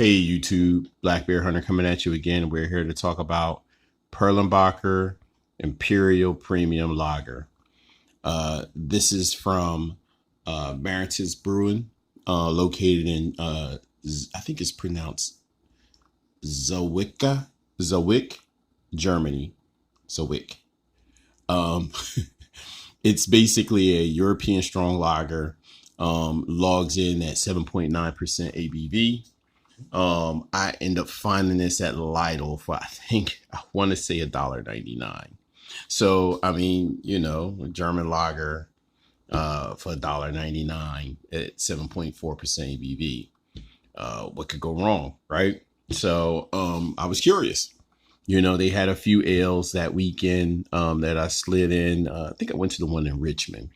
Hey YouTube, Black Bear Hunter coming at you again. We're here to talk about Perlenbacher Imperial Premium Lager. This is from Mauritius Brewing, located in I think it's pronounced Zwick, Germany. Zwick. Um, it's basically a European strong lager. Logs in at 7.9% ABV. I end up finding this at LIDL for I want to say $1.99. So I mean, a German lager for $1.99 at 7.4% ABV. What could go wrong, right? So I was curious. They had a few ales that weekend that I slid in. I think I went to the one in Richmond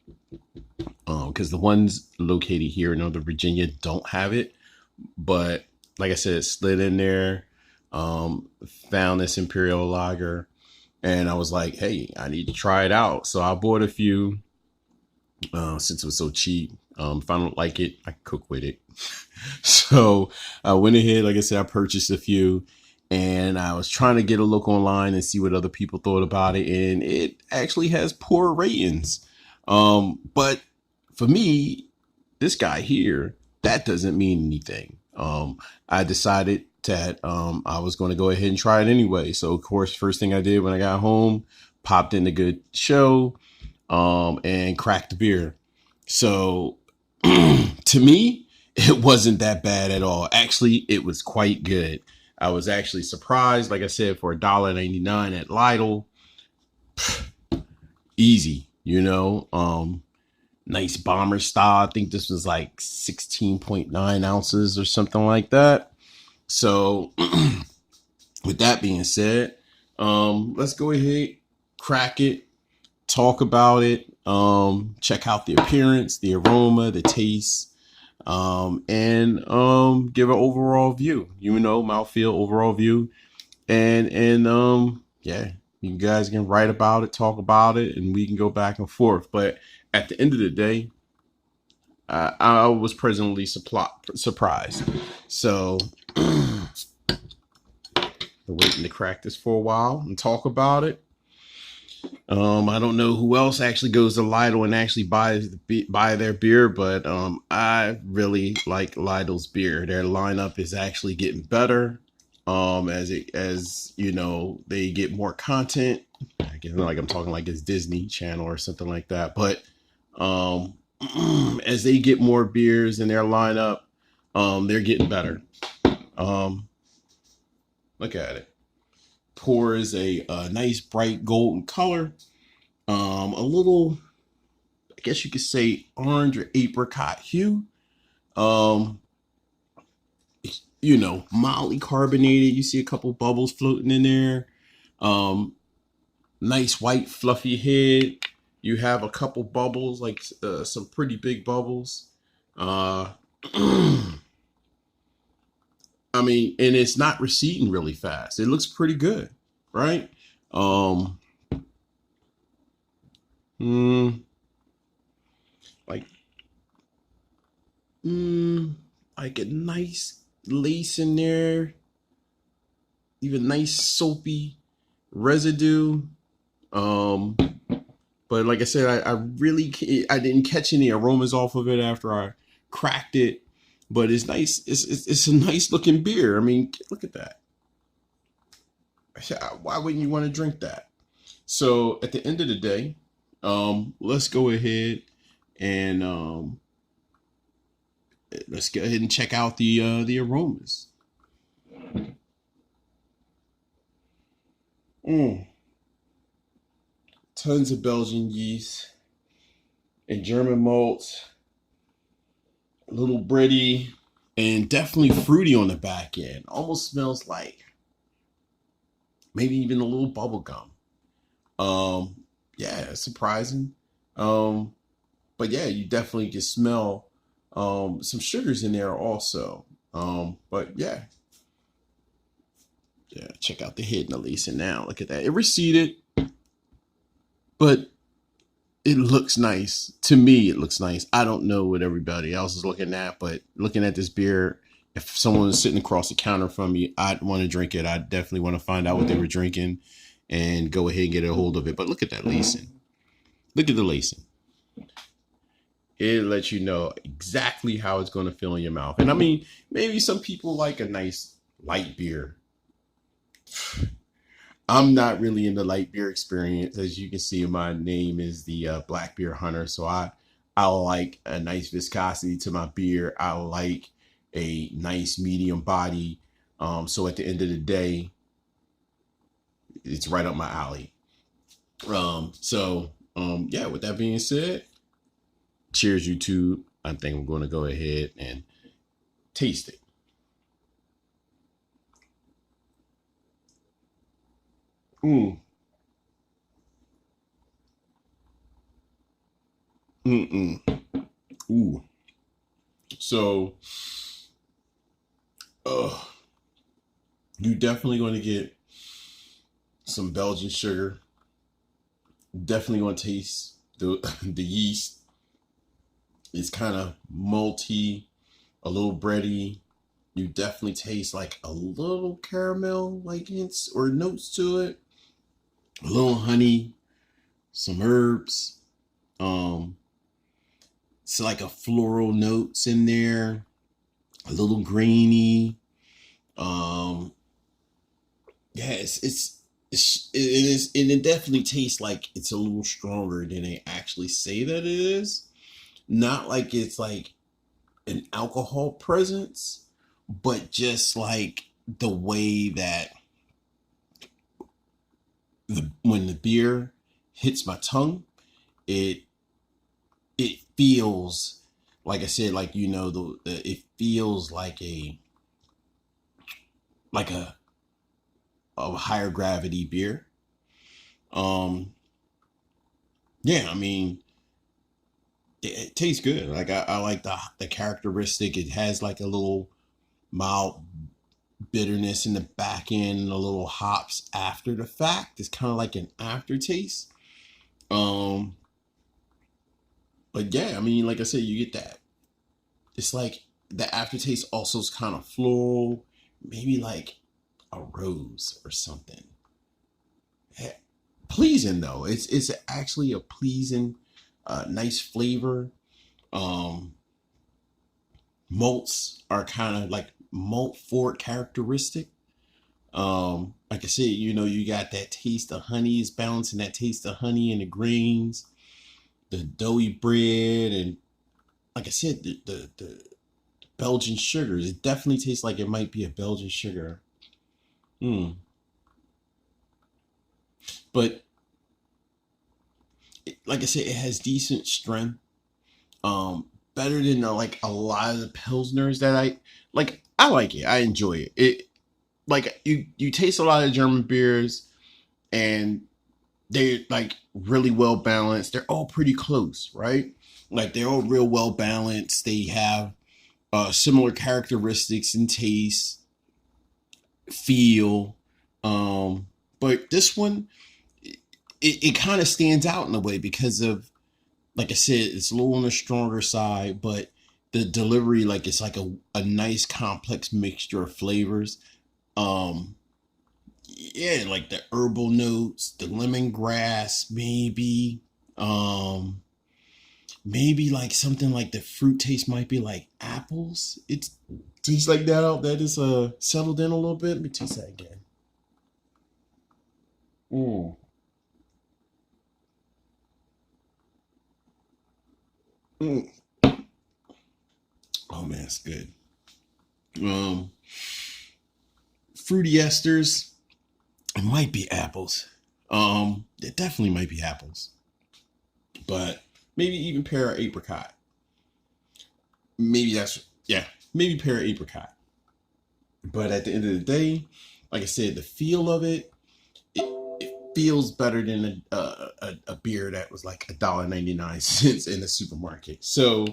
because the ones located here in Northern Virginia don't have it, but like I said, slid in there, found this Imperial lager, and I was like, hey, I need to try it out. So I bought a few since it was so cheap. If I don't like it, I can cook with it. So I went ahead, like I said, I purchased a few, and I was trying to get a look online and see what other people thought about it, and it actually has poor ratings. But for me, this guy here, that doesn't mean anything. I decided that I was going to go ahead and try it anyway. So, of course, first thing I did when I got home, popped in a good show and cracked the beer. So, to me, it wasn't that bad at all. Actually, it was quite good. I was actually surprised. Like I said, for $1.99 at Lidl, easy, nice bomber style. I think this was like 16.9 ounces or something like that. So with that being said, let's go ahead, crack it, talk about it, check out the appearance, the aroma, the taste, and give an overall view, mouthfeel overall view. And yeah, you guys can write about it, talk about it, and we can go back and forth. But at the end of the day, I was pleasantly surprised. So we're waiting to crack this for a while and talk about it. I don't know who else actually goes to Lidl and actually buy their beer, but I really like Lidl's beer. Their lineup is actually getting better as they get more content. I guess like I'm talking like it's Disney Channel or something like that, but as they get more beers in their lineup, they're getting better. Look at it. Pours a nice bright golden color. A little, I guess you could say, orange or apricot hue. Mildly carbonated. You see a couple bubbles floating in there. Nice white fluffy head. You have a couple bubbles, like some pretty big bubbles. I mean, and it's not receding really fast. It looks pretty good, right? Like, like a nice lace in there, even nice soapy residue. But like I said, I didn't catch any aromas off of it after I cracked it. But it's nice. It's a nice looking beer. I mean, look at that. Why wouldn't you want to drink that? So at the end of the day, let's go ahead and let's go ahead and check out the aromas. Tons of Belgian yeast and German malts. A little bready and definitely fruity on the back end. Almost smells like maybe even a little bubble gum. Yeah, surprising. But yeah, you definitely can smell some sugars in there also. But yeah, check out the head and the lacing now. Look at that. It receded, but it looks nice. To me, it looks nice. I don't know what everybody else is looking at, but looking at this beer, if someone was sitting across the counter from me, I'd want to drink it. I definitely want to find out what they were drinking and go ahead and get a hold of it. But look at that lacing. Look at the lacing. It lets you know exactly how it's going to feel in your mouth. And I mean, maybe some people like a nice light beer. I'm not really in the light beer experience. As you can see, my name is the Black Beer Hunter. So I like a nice viscosity to my beer. I like a nice medium body. So at the end of the day, it's right up my alley. Yeah, with that being said, cheers, YouTube. I think I'm going to go ahead and taste it. Mm. Mm-mm. Ooh. So, you definitely going to get some Belgian sugar. Definitely going to taste the yeast. It's kind of malty, a little bready. You definitely taste like a little caramel like hints or notes to it. A little honey, some herbs. It's like a floral notes in there, a little grainy. Yeah, it definitely tastes like it's a little stronger than they actually say that it is. Not like it's like an alcohol presence, but just like the way that when the beer hits my tongue, it feels, like I said, like, you know, it feels like a higher gravity beer. Yeah, I mean, it tastes good. Like I like the characteristic. It has like a little mild bitterness in the back end and a little hops after the fact. It's kind of like an aftertaste. Um, but yeah, I mean, like I said, you get that. It's like the aftertaste also is kind of floral, maybe like a rose or something. Yeah. Pleasing though. It's actually a pleasing, nice flavor. Um, Malts are kind of like malt forward characteristic. Like I said, you know, you got that taste of honey. It's balancing that taste of honey and the grains, the doughy bread, and like I said, the Belgian sugars. It definitely tastes like it might be a Belgian sugar. Mm. But like I said, it has decent strength. Better than like a lot of the pilsners that I like. I like it. I enjoy it. It like you taste a lot of German beers, and they're like really well balanced. They're all pretty close, right? Like they're all real well balanced. They have similar characteristics and taste, feel. But this one, it kind of stands out in a way because of, like I said, it's a little on the stronger side, but the delivery, like it's like a nice complex mixture of flavors. Um, yeah, like the herbal notes, the lemongrass, maybe. Um, Maybe like something like the fruit taste might be like apples. It tastes like that out. That is settled in a little bit. Let me taste that again. Mm. Mm. Oh man, it's good. Um, Fruity esters. It might be apples. It definitely might be apples, but maybe even pear or apricot. Maybe that's, yeah, maybe pear or apricot. But at the end of the day, like I said, the feel of it feels better than a beer that was like $1.99 in the supermarket. So,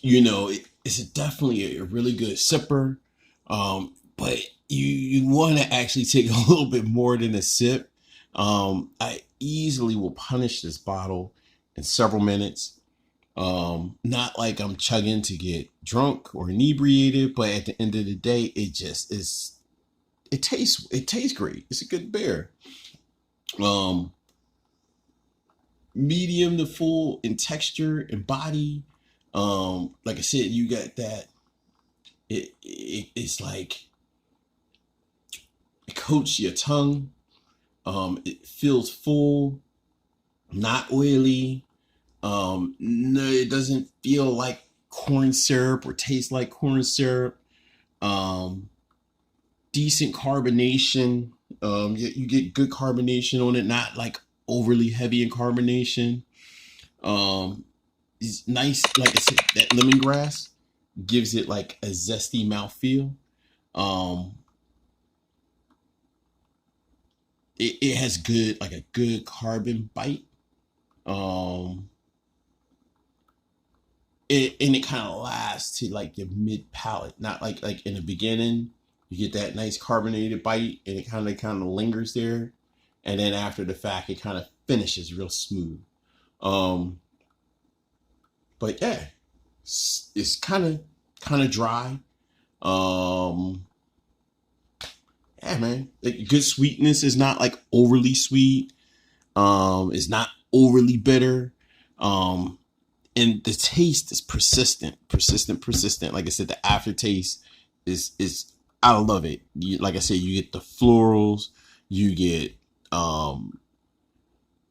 you know, it's definitely a really good sipper. But you want to actually take a little bit more than a sip. I easily will punish this bottle in several minutes. Not like I'm chugging to get drunk or inebriated, but at the end of the day, it just is. It tastes great. It's a good beer. Um, Medium to full in texture and body. Like I said, you got that. It's like it coats your tongue. It feels full, not oily. No, it doesn't feel like corn syrup or taste like corn syrup. Um, Decent carbonation. You get good carbonation on it, not like overly heavy in carbonation. Um, it's nice, like I said, that lemongrass gives it like a zesty mouthfeel. Um, it has like a good carbon bite. Um, and it kind of lasts to like your mid palate, not like in the beginning. You get that nice carbonated bite, and it kind of lingers there, and then after the fact, it kind of finishes real smooth. Um, but yeah, it's kind of dry. Um, yeah, man, like good sweetness is not like overly sweet. It's not overly bitter. Um, and the taste is persistent. Like I said, the aftertaste is I love it. Like I said, you get the florals, you get um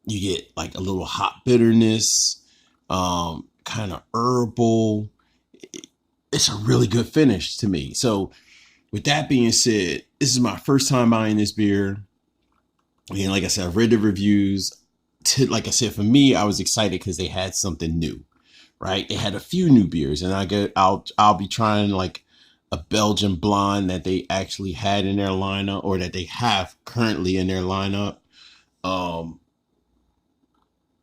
you get like a little hot bitterness, kind of herbal. It's a really good finish to me. So with that being said, this is my first time buying this beer. And like I said, I've read the reviews. Like I said, for me, I was excited because they had something new, right? They had a few new beers, and I'll be trying like a Belgian blonde that they actually had in their lineup, or that they have currently in their lineup. Um,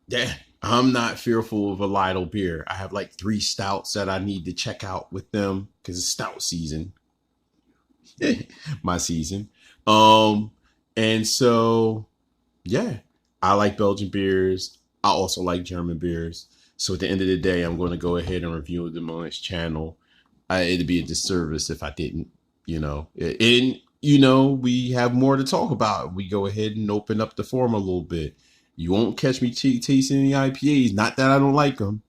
yeah, I'm not fearful of a LIDL beer. I have like 3 stouts that I need to check out with them because it's stout season. My season. Um, and so yeah, I like Belgian beers. I also like German beers. So at the end of the day, I'm going to go ahead and review them on this channel. It'd be a disservice if I didn't, and we have more to talk about. We go ahead and open up the forum a little bit. You won't catch me tasting any IPAs. Not that I don't like them.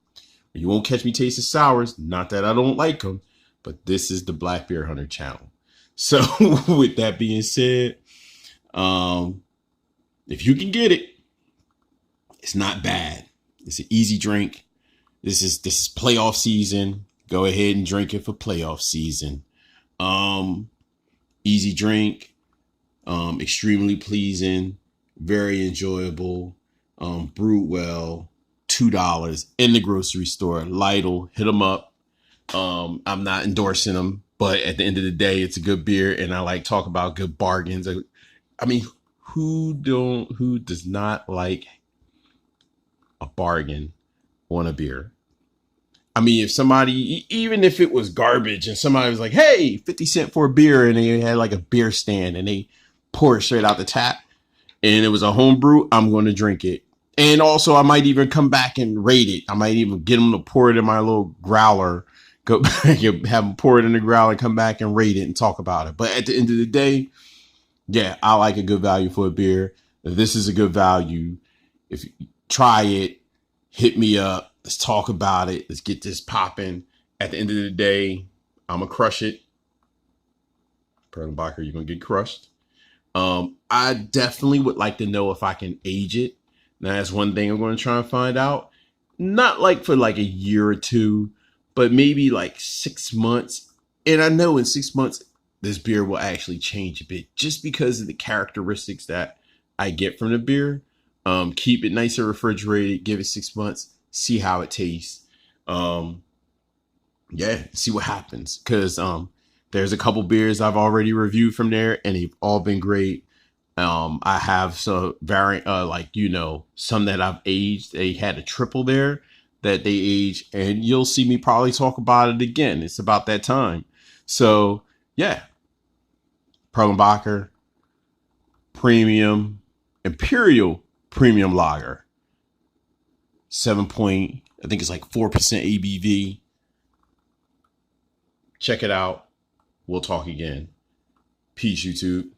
You won't catch me tasting sours. Not that I don't like them. But this is the Black Beer Hunter channel. So with that being said, if you can get it, it's not bad. It's an easy drink. This is playoff season. Go ahead and drink it for playoff season. Easy drink. Extremely pleasing. Very enjoyable. Brewed well. $2 in the grocery store. LIDL, hit them up. I'm not endorsing them, but at the end of the day, it's a good beer, and I like talk about good bargains. I mean, who does not like a bargain on a beer? I mean, if somebody, even if it was garbage and somebody was like, hey, 50 cents for a beer, and they had like a beer stand and they pour it straight out the tap and it was a home brew, I'm going to drink it. And also I might even come back and rate it. I might even get them to pour it in my little growler, go back and have them pour it in the growler and come back and rate it and talk about it. But at the end of the day, yeah, I like a good value for a beer. This is a good value. If you try it, hit me up. Let's talk about it. Let's get this popping. At the end of the day, I'm going to crush it. Perlenbacher, you're going to get crushed. I definitely would like to know if I can age it. Now, that's one thing I'm going to try and find out. Not like for like a year or two, but maybe like 6 months. And I know in 6 months, this beer will actually change a bit just because of the characteristics that I get from the beer. Keep it nice and refrigerated. Give it 6 months. See how it tastes. Yeah, see what happens. Because there's a couple beers I've already reviewed from there, and they've all been great. I have some some that I've aged. They had a triple there that they aged, and you'll see me probably talk about it again. It's about that time. So yeah, Perlenbacher Premium Imperial Premium Lager, 7.9 I think it's like 4% ABV. Check it out. We'll talk again. Peace, YouTube.